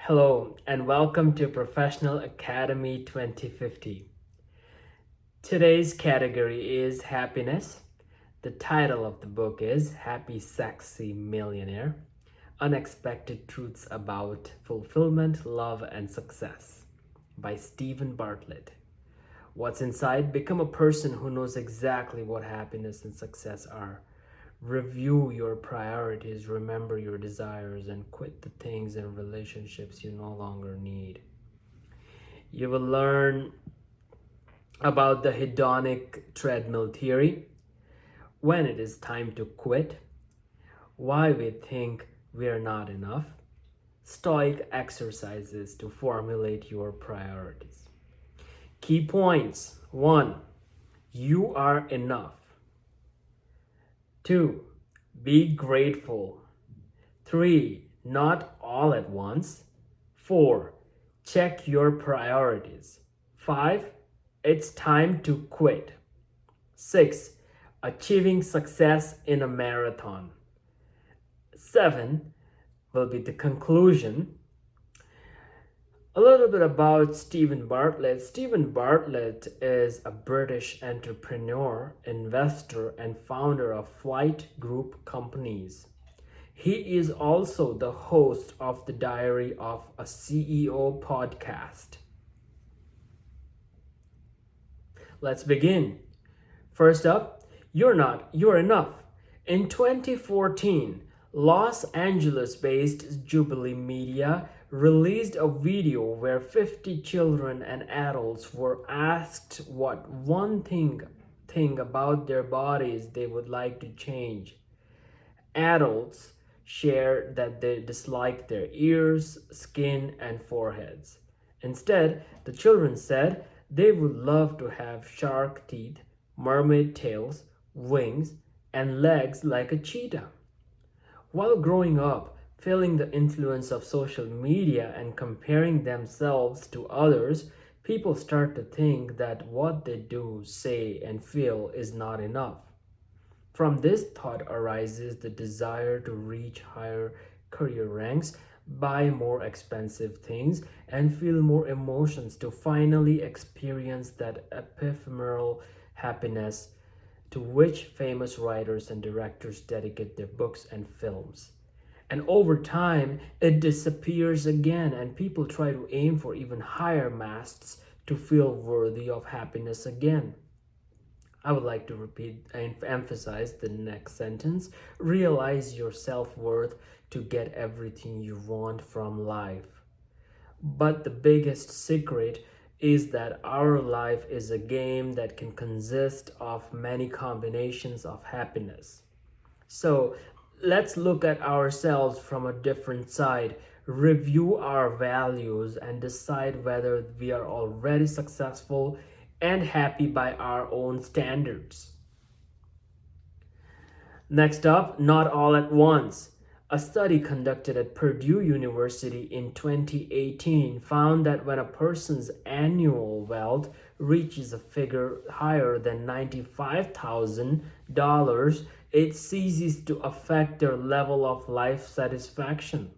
Hello, and welcome to Professional Academy 2050. Today's category is happiness. The title of the book is Happy, Sexy Millionaire: Unexpected Truths About Fulfillment, Love, and Success by Stephen Bartlett. What's inside? Become a person who knows exactly what happiness and success are. Review your priorities, remember your desires, and quit the things and relationships you no longer need. You will learn about the hedonic treadmill theory, when it is time to quit, why we think we are not enough, stoic exercises to formulate your priorities. Key points: 1. You are enough. 2. Be grateful. 3. Not all at once. 4. Check your priorities. 5. It's time to quit. 6. Achieving success in a marathon. 7 will be the conclusion. A little bit about Stephen Bartlett. Stephen Bartlett is a British entrepreneur, investor, and founder of Flight Group companies. He is also the host of the Diary of a CEO podcast. Let's begin. First up, you're enough. In 2014, Los Angeles-based Jubilee Media released a video where 50 children and adults were asked what one thing about their bodies they would like to change. Adults shared that they disliked their ears, skin, and foreheads. Instead, the children said they would love to have shark teeth, mermaid tails, wings, and legs like a cheetah. While growing up, feeling the influence of social media and comparing themselves to others, people start to think that what they do, say, and feel is not enough. From this thought arises the desire to reach higher career ranks, buy more expensive things, and feel more emotions to finally experience that ephemeral happiness to which famous writers and directors dedicate their books and films. And over time, it disappears again, and people try to aim for even higher masts to feel worthy of happiness again. I would like to repeat and emphasize the next sentence. Realize your self-worth to get everything you want from life. But the biggest secret is that our life is a game that can consist of many combinations of happiness. So let's look at ourselves from a different side, review our values, and decide whether we are already successful and happy by our own standards. Next up, not all at once. A study conducted at Purdue University in 2018 found that when a person's annual wealth reaches a figure higher than $95,000, it ceases to affect their level of life satisfaction.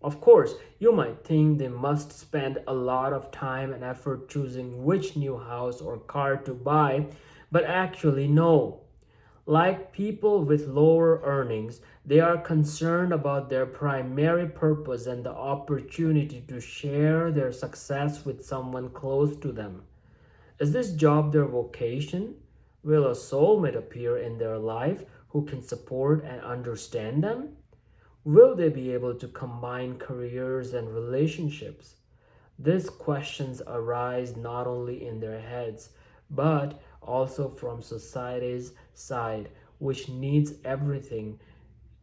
Of course, you might think they must spend a lot of time and effort choosing which new house or car to buy, but actually, no. Like people with lower earnings, they are concerned about their primary purpose and the opportunity to share their success with someone close to them. Is this job their vocation? Will a soulmate appear in their life who can support and understand them? Will they be able to combine careers and relationships? These questions arise not only in their heads, but also from society's side, which needs everything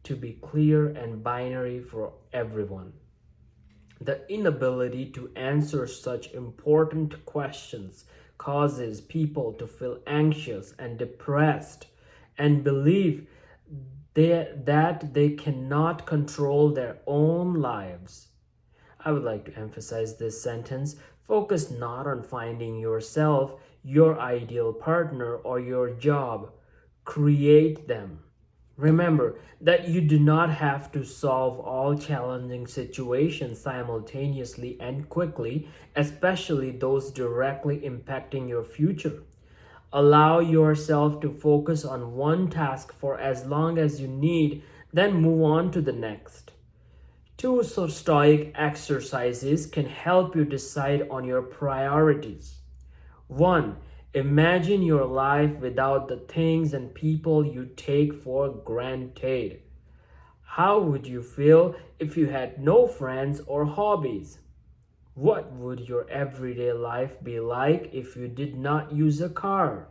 to be clear and binary for everyone. The inability to answer such important questions causes people to feel anxious and depressed and believe that they cannot control their own lives. I would like to emphasize this sentence. Focus not on finding yourself, your ideal partner, or your job. Create them. Remember that you do not have to solve all challenging situations simultaneously and quickly, especially those directly impacting your future. Allow yourself to focus on one task for as long as you need, then move on to the next. Two stoic exercises can help you decide on your priorities. 1. Imagine your life without the things and people you take for granted. How would you feel if you had no friends or hobbies? What would your everyday life be like if you did not use a car?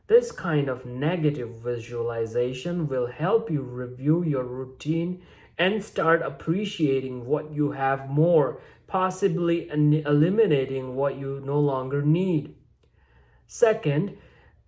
This kind of negative visualization will help you review your routine and start appreciating what you have more, possibly eliminating what you no longer need. Second,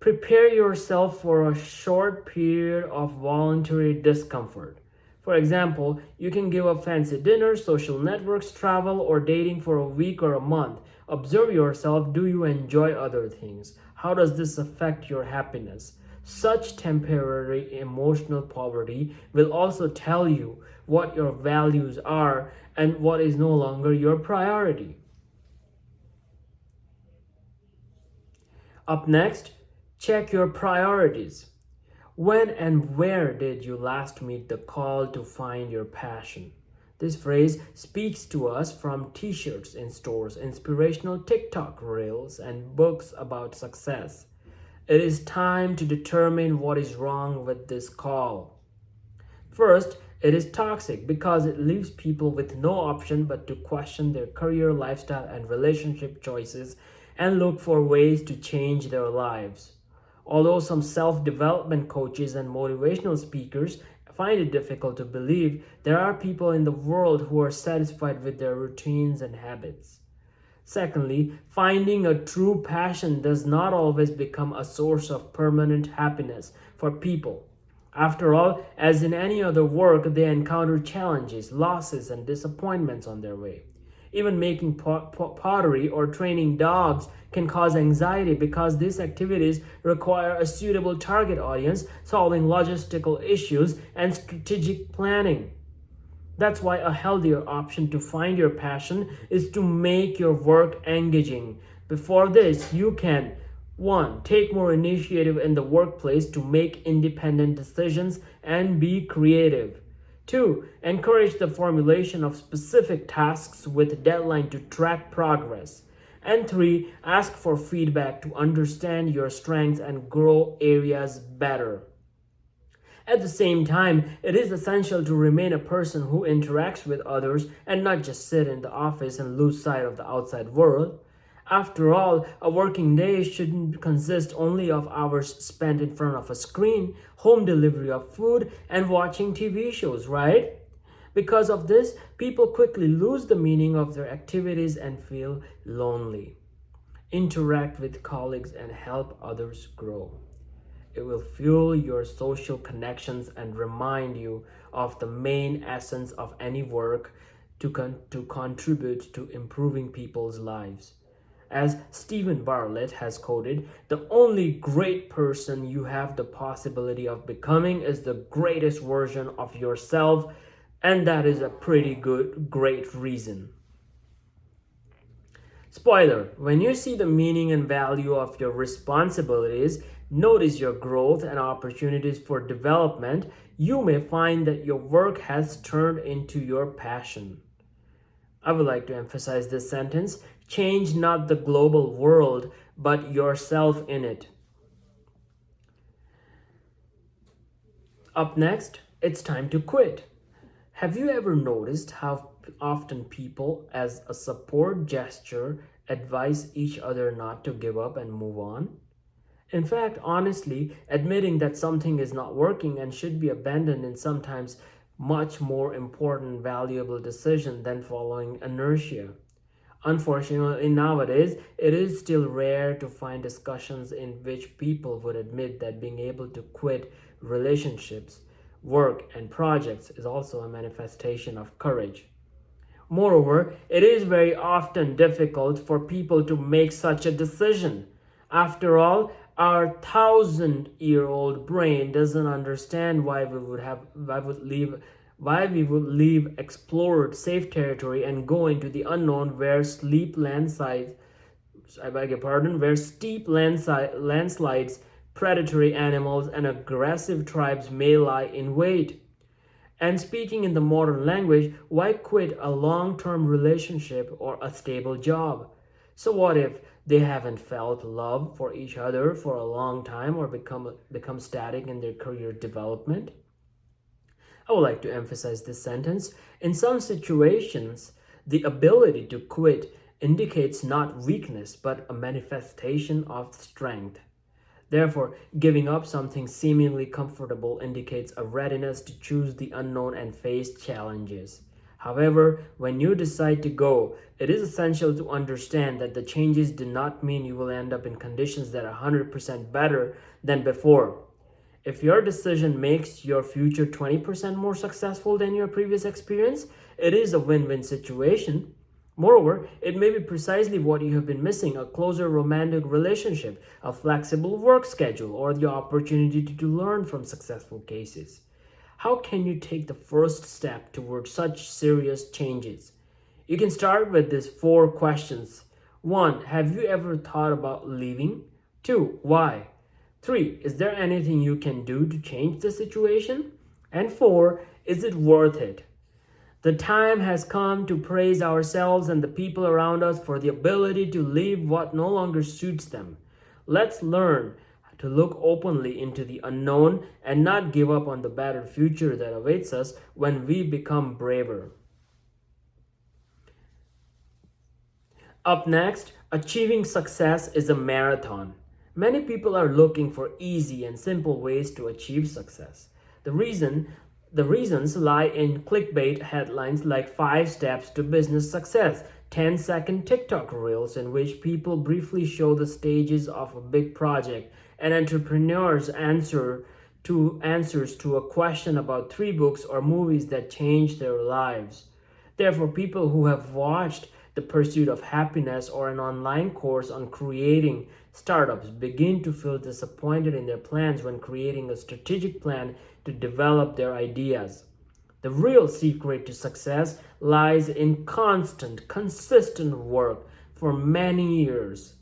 prepare yourself for a short period of voluntary discomfort. For example, you can give up fancy dinners, social networks, travel, or dating for a week or a month. Observe yourself. Do you enjoy other things? How does this affect your happiness? Such temporary emotional poverty will also tell you what your values are and what is no longer your priority. Up next, check your priorities. When and where did you last meet the call to find your passion? This phrase speaks to us from t shirts in stores, inspirational TikTok reels, and books about success. It is time to determine what is wrong with this call. First, it is toxic because it leaves people with no option but to question their career, lifestyle, and relationship choices and look for ways to change their lives. Although some self development coaches and motivational speakers find it difficult to believe, there are people in the world who are satisfied with their routines and habits. Secondly, finding a true passion does not always become a source of permanent happiness for people. After all, as in any other work, they encounter challenges, losses, and disappointments on their way. Even making pottery or training dogs can cause anxiety because these activities require a suitable target audience, solving logistical issues, and strategic planning. That's why a healthier option to find your passion is to make your work engaging. Before this, you can 1. Take more initiative in the workplace to make independent decisions and be creative. 2. Encourage the formulation of specific tasks with deadline to track progress. And 3. Ask for feedback to understand your strengths and grow areas better. At the same time, it is essential to remain a person who interacts with others and not just sit in the office and lose sight of the outside world. After all, a working day shouldn't consist only of hours spent in front of a screen, home delivery of food, and watching TV shows, right? Because of this, people quickly lose the meaning of their activities and feel lonely. Interact with colleagues and help others grow. It will fuel your social connections and remind you of the main essence of any work to contribute to improving people's lives. As Stephen Bartlett has quoted, the only great person you have the possibility of becoming is the greatest version of yourself, and that is a pretty great reason. Spoiler, when you see the meaning and value of your responsibilities, notice your growth and opportunities for development, you may find that your work has turned into your passion. I would like to emphasize this sentence: change not the global world, but yourself in it. Up next, it's time to quit. Have you ever noticed how often people, as a support gesture, advise each other not to give up and move on? In fact, honestly, admitting that something is not working and should be abandoned is sometimes much more important, valuable decision than following inertia. Unfortunately, nowadays, it is still rare to find discussions in which people would admit that being able to quit relationships, work, and projects is also a manifestation of courage. Moreover, it is very often difficult for people to make such a decision. After all, Our thousand-year-old brain doesn't understand why we would leave explored safe territory and go into the unknown where where steep landslides, predatory animals, and aggressive tribes may lie in wait. And speaking in the modern language, why quit a long term relationship or a stable job? So, what if they haven't felt love for each other for a long time or become static in their career development? I would like to emphasize this sentence. In some situations, the ability to quit indicates not weakness but a manifestation of strength. Therefore, giving up something seemingly comfortable indicates a readiness to choose the unknown and face challenges. However, when you decide to go, it is essential to understand that the changes do not mean you will end up in conditions that are 100% better than before. If your decision makes your future 20% more successful than your previous experience, it is a win win situation. Moreover, it may be precisely what you have been missing: a closer romantic relationship, a flexible work schedule, or the opportunity to learn from successful cases. How can you take the first step towards such serious changes? You can start with these four questions. 1. Have you ever thought about leaving? 2. Why? 3. Is there anything you can do to change the situation? And 4. Is it worth it? The time has come to praise ourselves and the people around us for the ability to leave what no longer suits them. Let's learn to look openly into the unknown and not give up on the better future that awaits us when we become braver. Up next, achieving success is a marathon. Many people are looking for easy and simple ways to achieve success. The reasons lie in clickbait headlines like 5 steps to business success, 10-second TikTok reels in which people briefly show the stages of a big project, and entrepreneurs answers to a question about 3 books or movies that changed their lives. Therefore, people who have watched The Pursuit of Happiness or an online course on creating startups begin to feel disappointed in their plans when creating a strategic plan to develop their ideas. The real secret to success lies in constant, consistent work for many years.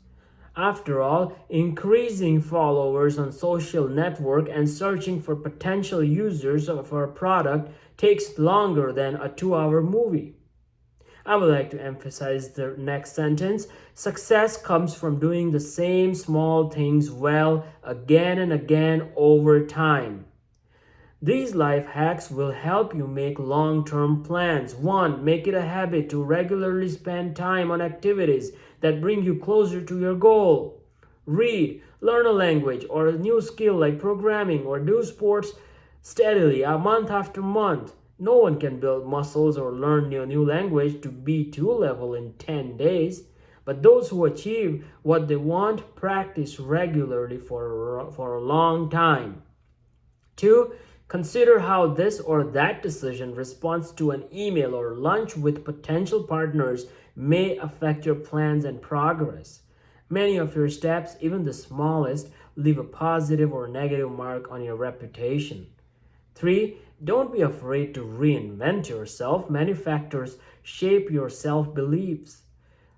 After all, increasing followers on social network and searching for potential users of our product takes longer than a 2-hour movie. I would like to emphasize the next sentence. Success comes from doing the same small things well again and again over time. These life hacks will help you make long-term plans. 1. Make it a habit to regularly spend time on activities that bring you closer to your goal. Read, learn a language or a new skill like programming, or do sports steadily, a month after month. No one can build muscles or learn a new language to B2 level in 10 days. But those who achieve what they want practice regularly for a long time. 2. Consider how this or that decision, response to an email, or lunch with potential partners may affect your plans and progress. Many of your steps, even the smallest, leave a positive or negative mark on your reputation. 3. Don't be afraid to reinvent yourself. Many factors shape your self-beliefs.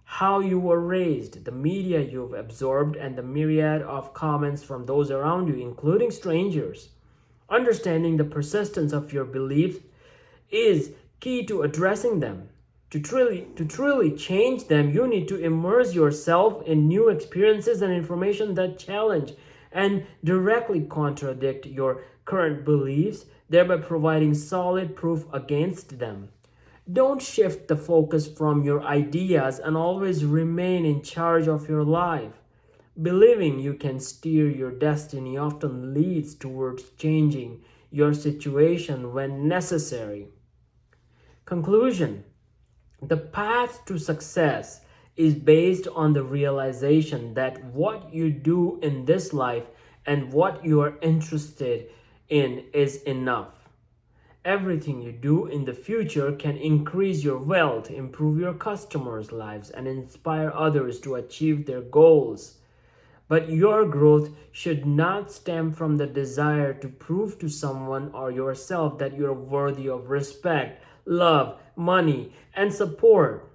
How you were raised, the media you've absorbed, and the myriad of comments from those around you, including strangers. Understanding the persistence of your beliefs is key to addressing them. To truly change them, you need to immerse yourself in new experiences and information that challenge and directly contradict your current beliefs, thereby providing solid proof against them. Don't shift the focus from your ideas and always remain in charge of your life. Believing you can steer your destiny often leads towards changing your situation when necessary. Conclusion: the path to success is based on the realization that what you do in this life and what you are interested in is enough. Everything you do in the future can increase your wealth, improve your customers' lives, and inspire others to achieve their goals. But your growth should not stem from the desire to prove to someone or yourself that you're worthy of respect, love, money, and support.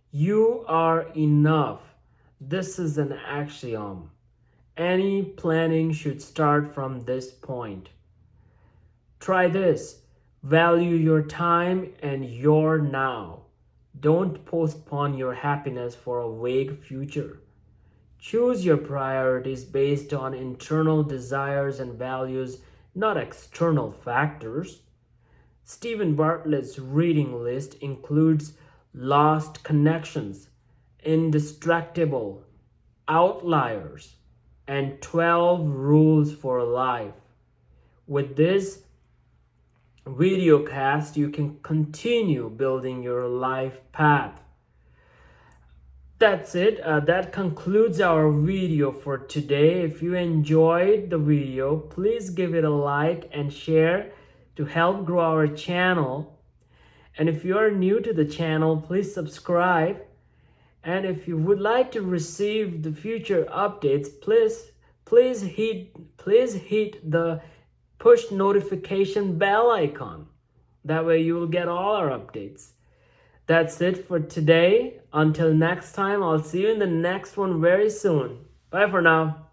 You are enough. This is an axiom. Any planning should start from this point. Try this. Value your time and your now. Don't postpone your happiness for a vague future. Choose your priorities based on internal desires and values, not external factors. Stephen Bartlett's reading list includes Lost Connections, Indestructible, Outliers, and 12 Rules for Life. With this video cast, you can continue building your life path. That's it. That concludes our video for today. If you enjoyed the video, please give it a like and share to help grow our channel. And if you are new to the channel, please subscribe. And if you would like to receive the future updates, please hit the push notification bell icon. That way you will get all our updates. That's it for today. Until next time, I'll see you in the next one very soon. Bye for now.